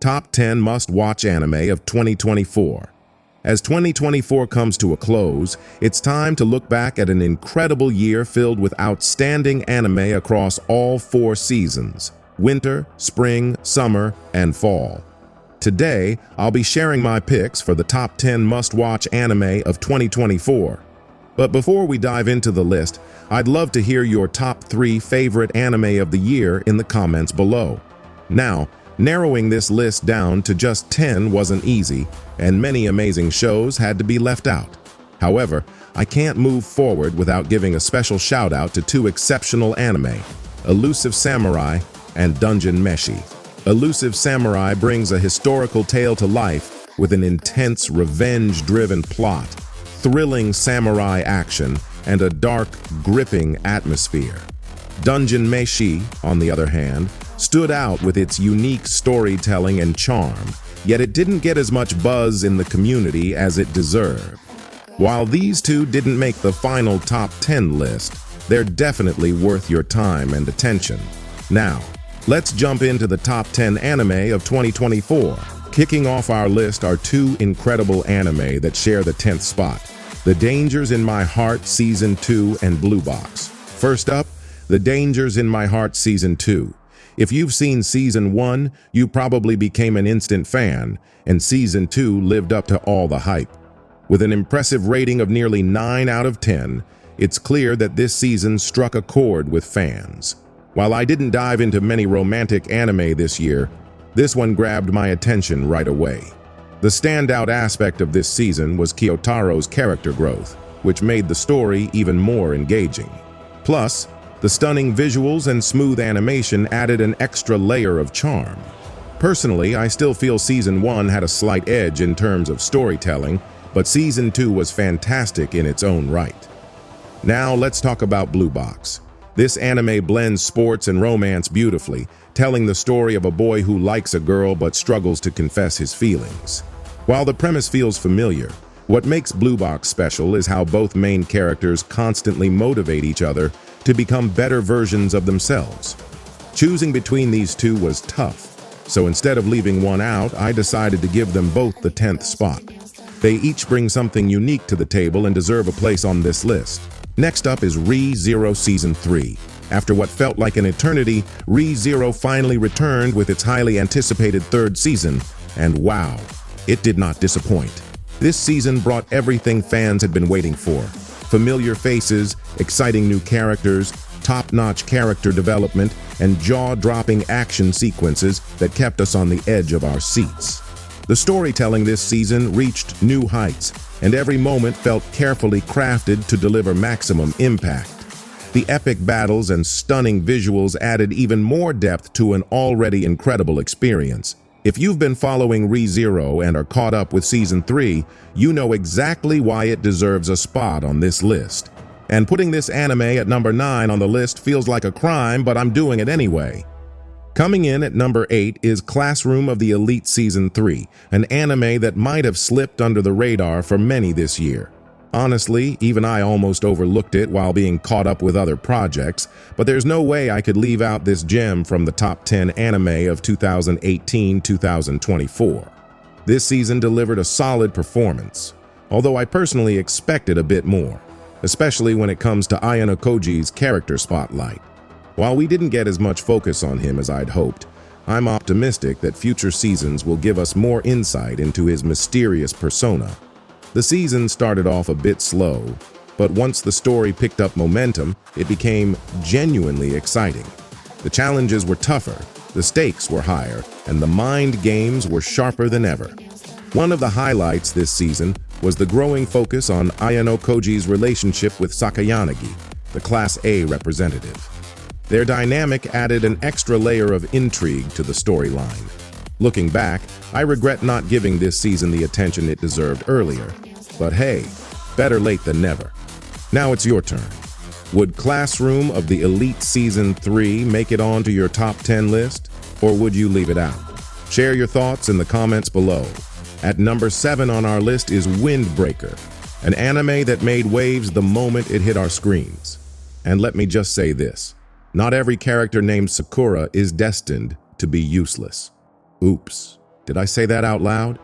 top 10 must-watch anime of 2024. As 2024 comes to a close, it's time to look back at an incredible year filled with outstanding anime across all 4 seasons: winter, spring, summer, and fall. Today, I'll be sharing my picks for the top 10 must-watch anime of 2024. But before we dive into the list, I'd love to hear your top 3 favorite anime of the year in the comments below. Now, narrowing this list down to just 10 wasn't easy, and many amazing shows had to be left out. However, I can't move forward without giving a special shout-out to 2 exceptional anime, Elusive Samurai and Dungeon Meshi. Elusive Samurai brings a historical tale to life with an intense, revenge-driven plot, thrilling samurai action, and a dark, gripping atmosphere. Dungeon Meshi, on the other hand, stood out with its unique storytelling and charm, yet it didn't get as much buzz in the community as it deserved. While these 2 didn't make the final top 10 list, they're definitely worth your time and attention. Now, let's jump into the top 10 anime of 2024. Kicking off our list are 2 incredible anime that share the 10th spot: The Dangers in My Heart Season 2 and Blue Box. First up, The Dangers in My Heart Season 2. If you've seen Season 1, you probably became an instant fan, and Season 2 lived up to all the hype. With an impressive rating of nearly 9 out of 10, it's clear that this season struck a chord with fans. While I didn't dive into many romantic anime this year, this one grabbed my attention right away. The standout aspect of this season was Kyotaro's character growth, which made the story even more engaging. Plus, the stunning visuals and smooth animation added an extra layer of charm. Personally, I still feel Season 1 had a slight edge in terms of storytelling, but Season 2 was fantastic in its own right. Now let's talk about Blue Box. This anime blends sports and romance beautifully, telling the story of a boy who likes a girl but struggles to confess his feelings. While the premise feels familiar, what makes Blue Box special is how both main characters constantly motivate each other to become better versions of themselves. Choosing between these 2 was tough, so instead of leaving one out, I decided to give them both the 10th spot. They each bring something unique to the table and deserve a place on this list. Next up is Re:Zero Season 3. After what felt like an eternity, Re:Zero finally returned with its highly anticipated 3rd season, and wow, it did not disappoint. This season brought everything fans had been waiting for: familiar faces, exciting new characters, top-notch character development, and jaw-dropping action sequences that kept us on the edge of our seats. The storytelling this season reached new heights, and every moment felt carefully crafted to deliver maximum impact. The epic battles and stunning visuals added even more depth to an already incredible experience. If you've been following Re:Zero and are caught up with Season 3, you know exactly why it deserves a spot on this list. And putting this anime at number 9 on the list feels like a crime, but I'm doing it anyway. Coming in at number 8 is Classroom of the Elite Season 3, an anime that might have slipped under the radar for many this year. Honestly, even I almost overlooked it while being caught up with other projects, but there's no way I could leave out this gem from the top 10 anime of 2018-2024. This season delivered a solid performance, although I personally expected a bit more, especially when it comes to Ayano Koji's character spotlight. While we didn't get as much focus on him as I'd hoped, I'm optimistic that future seasons will give us more insight into his mysterious persona. The season started off a bit slow, but once the story picked up momentum, it became genuinely exciting. The challenges were tougher, the stakes were higher, and the mind games were sharper than ever. One of the highlights this season was the growing focus on Ayano Koji's relationship with Sakayanagi, the Class A representative. Their dynamic added an extra layer of intrigue to the storyline. Looking back, I regret not giving this season the attention it deserved earlier. But hey, better late than never. Now it's your turn. Would Classroom of the Elite Season 3 make it onto your top 10 list, or would you leave it out? Share your thoughts in the comments below. At number 7 on our list is Windbreaker, an anime that made waves the moment it hit our screens. And let me just say this. Not every character named Sakura is destined to be useless. Oops. Did I say that out loud?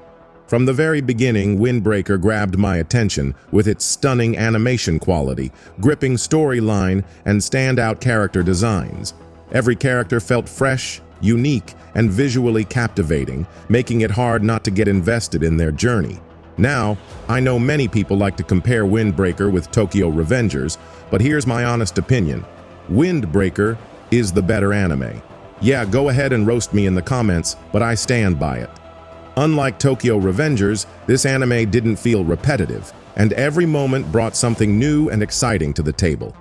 From the very beginning, Windbreaker grabbed my attention with its stunning animation quality, gripping storyline, and standout character designs. Every character felt fresh, unique, and visually captivating, making it hard not to get invested in their journey. Now, I know many people like to compare Windbreaker with Tokyo Revengers, but here's my honest opinion. Windbreaker is the better anime. Yeah, go ahead and roast me in the comments, but I stand by it. Unlike Tokyo Revengers, this anime didn't feel repetitive, and every moment brought something new and exciting to the table.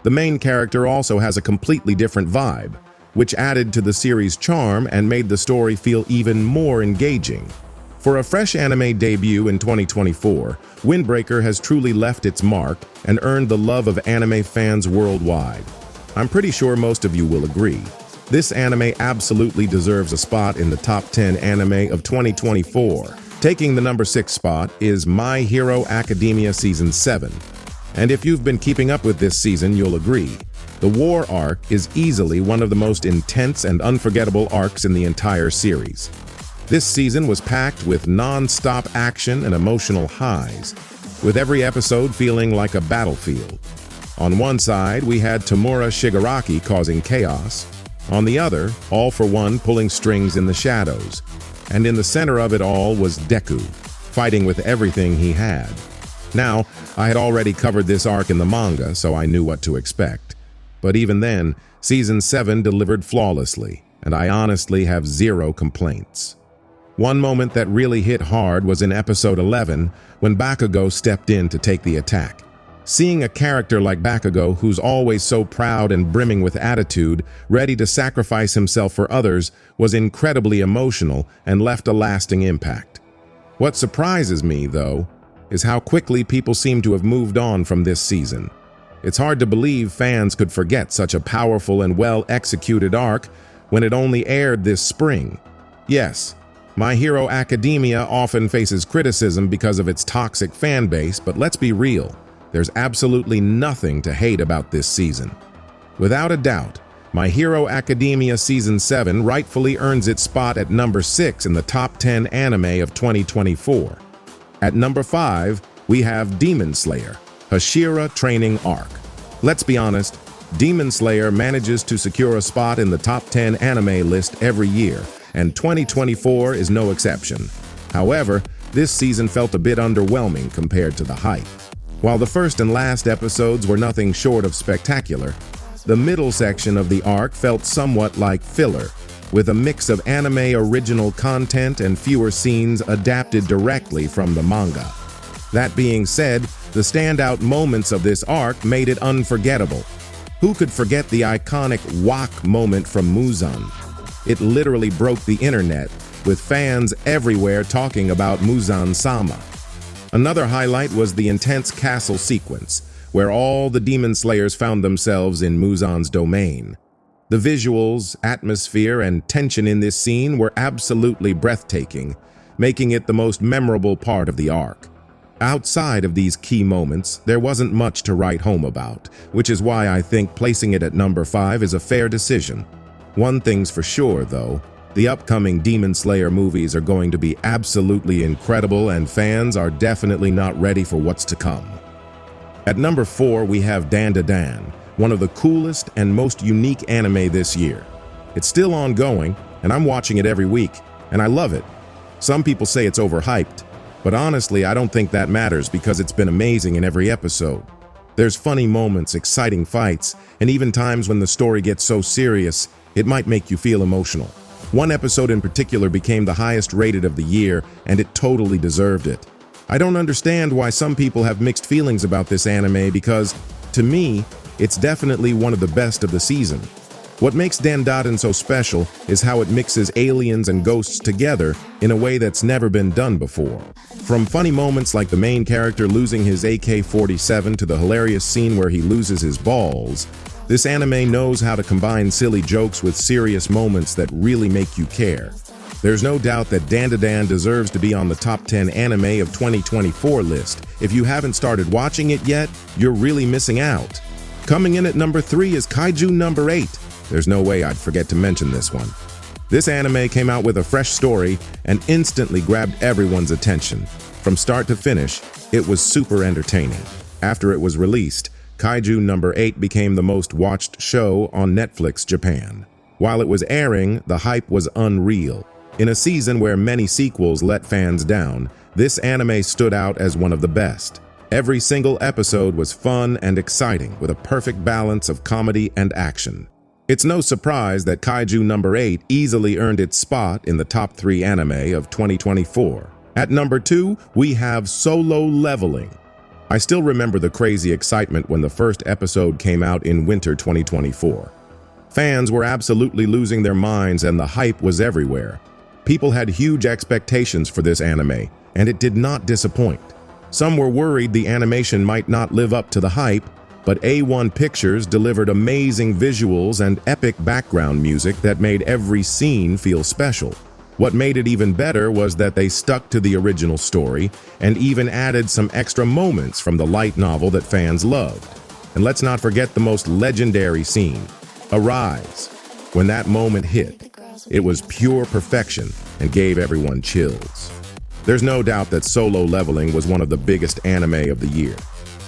The main character also has a completely different vibe, which added to the series' charm and made the story feel even more engaging. For a fresh anime debut in 2024, Windbreaker has truly left its mark and earned the love of anime fans worldwide. I'm pretty sure most of you will agree. This anime absolutely deserves a spot in the top 10 anime of 2024. Taking the number 6 spot is My Hero Academia Season 7. And if you've been keeping up with this season, you'll agree. The war arc is easily one of the most intense and unforgettable arcs in the entire series. This season was packed with non-stop action and emotional highs, with every episode feeling like a battlefield. On one side, we had Tamura Shigaraki causing chaos. On the other, All for One pulling strings in the shadows. And in the center of it all was Deku, fighting with everything he had. Now, I had already covered this arc in the manga, so I knew what to expect. But even then, Season 7 delivered flawlessly, and I honestly have zero complaints. One moment that really hit hard was in episode 11, when Bakugo stepped in to take the attack. Seeing a character like Bakugo, who's always so proud and brimming with attitude, ready to sacrifice himself for others, was incredibly emotional and left a lasting impact. What surprises me, though, is how quickly people seem to have moved on from this season. It's hard to believe fans could forget such a powerful and well-executed arc when it only aired this spring. Yes, My Hero Academia often faces criticism because of its toxic fan base, but let's be real. There's absolutely nothing to hate about this season. Without a doubt, My Hero Academia Season 7 rightfully earns its spot at number 6 in the top 10 anime of 2024. At number 5, we have Demon Slayer, Hashira Training Arc. Let's be honest, Demon Slayer manages to secure a spot in the top 10 anime list every year, and 2024 is no exception. However, this season felt a bit underwhelming compared to the hype. While the first and last episodes were nothing short of spectacular, the middle section of the arc felt somewhat like filler, with a mix of anime original content and fewer scenes adapted directly from the manga. That being said, the standout moments of this arc made it unforgettable. Who could forget the iconic wak moment from Muzan? It literally broke the internet, with fans everywhere talking about Muzan-sama. Another highlight was the intense castle sequence, where all the Demon Slayers found themselves in Muzan's domain. The visuals, atmosphere, and tension in this scene were absolutely breathtaking, making it the most memorable part of the arc. Outside of these key moments, there wasn't much to write home about, which is why I think placing it at number 5 is a fair decision. One thing's for sure, though. The upcoming Demon Slayer movies are going to be absolutely incredible, and fans are definitely not ready for what's to come. At number 4, we have Dandadan, one of the coolest and most unique anime this year. It's still ongoing, and I'm watching it every week, and I love it. Some people say it's overhyped, but honestly, I don't think that matters because it's been amazing in every episode. There's funny moments, exciting fights, and even times when the story gets so serious, it might make you feel emotional. One episode in particular became the highest rated of the year, and it totally deserved it. I don't understand why some people have mixed feelings about this anime because, to me, it's definitely one of the best of the season. What makes Dandadan so special is how it mixes aliens and ghosts together in a way that's never been done before. From funny moments like the main character losing his AK-47 to the hilarious scene where he loses his balls, this anime knows how to combine silly jokes with serious moments that really make you care. There's no doubt that Dandadan deserves to be on the top 10 anime of 2024 list. If you haven't started watching it yet, you're really missing out. Coming in at number 3 is Kaiju number 8. There's no way I'd forget to mention this one. This anime came out with a fresh story and instantly grabbed everyone's attention. From start to finish, it was super entertaining. After it was released, Kaiju No. 8 became the most watched show on Netflix Japan. While it was airing, the hype was unreal. In a season where many sequels let fans down, this anime stood out as one of the best. Every single episode was fun and exciting, with a perfect balance of comedy and action. It's no surprise that Kaiju No. 8 easily earned its spot in the top 3 anime of 2024. At number 2, we have Solo Leveling. I still remember the crazy excitement when the first episode came out in winter 2024. Fans were absolutely losing their minds and the hype was everywhere. People had huge expectations for this anime, and it did not disappoint. Some were worried the animation might not live up to the hype, but A1 Pictures delivered amazing visuals and epic background music that made every scene feel special. What made it even better was that they stuck to the original story and even added some extra moments from the light novel that fans loved. And let's not forget the most legendary scene, Arise. When that moment hit, it was pure perfection and gave everyone chills. There's no doubt that Solo Leveling was one of the biggest anime of the year.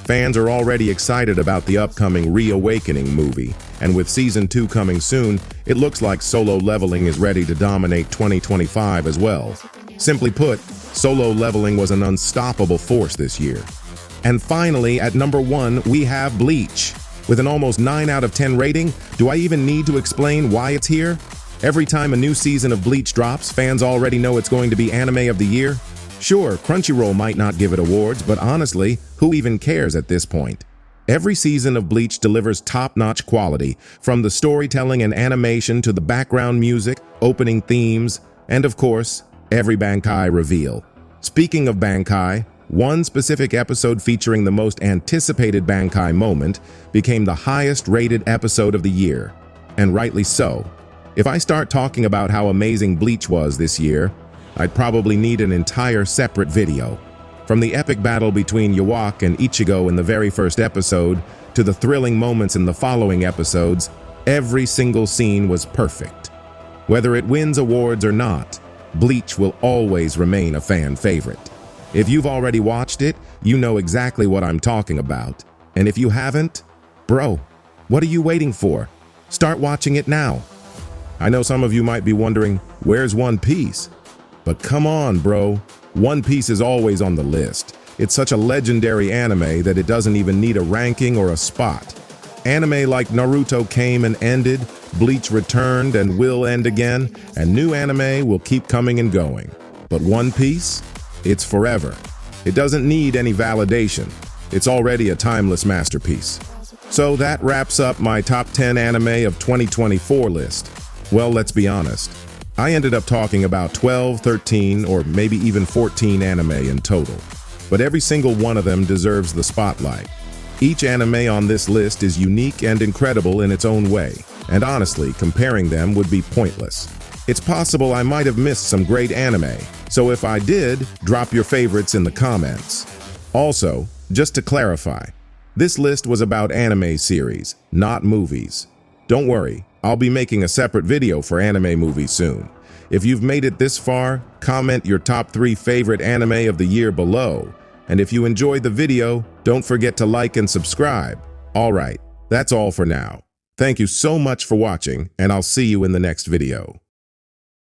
Fans are already excited about the upcoming Reawakening movie, and with Season 2 coming soon, it looks like Solo Leveling is ready to dominate 2025 as well. Simply put, Solo Leveling was an unstoppable force this year. And finally, at number 1, we have Bleach. With an almost 9 out of 10 rating, do I even need to explain why it's here? Every time a new season of Bleach drops, fans already know it's going to be Anime of the Year. Sure, Crunchyroll might not give it awards, but honestly, who even cares at this point? Every season of Bleach delivers top-notch quality, from the storytelling and animation to the background music, opening themes, and of course, every Bankai reveal. Speaking of Bankai, one specific episode featuring the most anticipated Bankai moment became the highest-rated episode of the year, and rightly so. If I start talking about how amazing Bleach was this year, I'd probably need an entire separate video. From the epic battle between Yawak and Ichigo in the very first episode, to the thrilling moments in the following episodes, every single scene was perfect. Whether it wins awards or not, Bleach will always remain a fan favorite. If you've already watched it, you know exactly what I'm talking about. And if you haven't, bro, what are you waiting for? Start watching it now. I know some of you might be wondering, where's One Piece? But come on, bro. One Piece is always on the list. It's such a legendary anime that it doesn't even need a ranking or a spot. Anime like Naruto came and ended, Bleach returned and will end again, and new anime will keep coming and going. But One Piece? It's forever. It doesn't need any validation. It's already a timeless masterpiece. So that wraps up my top 10 anime of 2024 list. Well, let's be honest. I ended up talking about 12, 13, or maybe even 14 anime in total. But every single one of them deserves the spotlight. Each anime on this list is unique and incredible in its own way, and honestly, comparing them would be pointless. It's possible I might have missed some great anime, so if I did, drop your favorites in the comments. Also, just to clarify, this list was about anime series, not movies. Don't worry, I'll be making a separate video for anime movies soon. If you've made it this far, comment your top 3 favorite anime of the year below. And if you enjoyed the video, don't forget to like and subscribe. Alright, that's all for now. Thank you so much for watching, and I'll see you in the next video.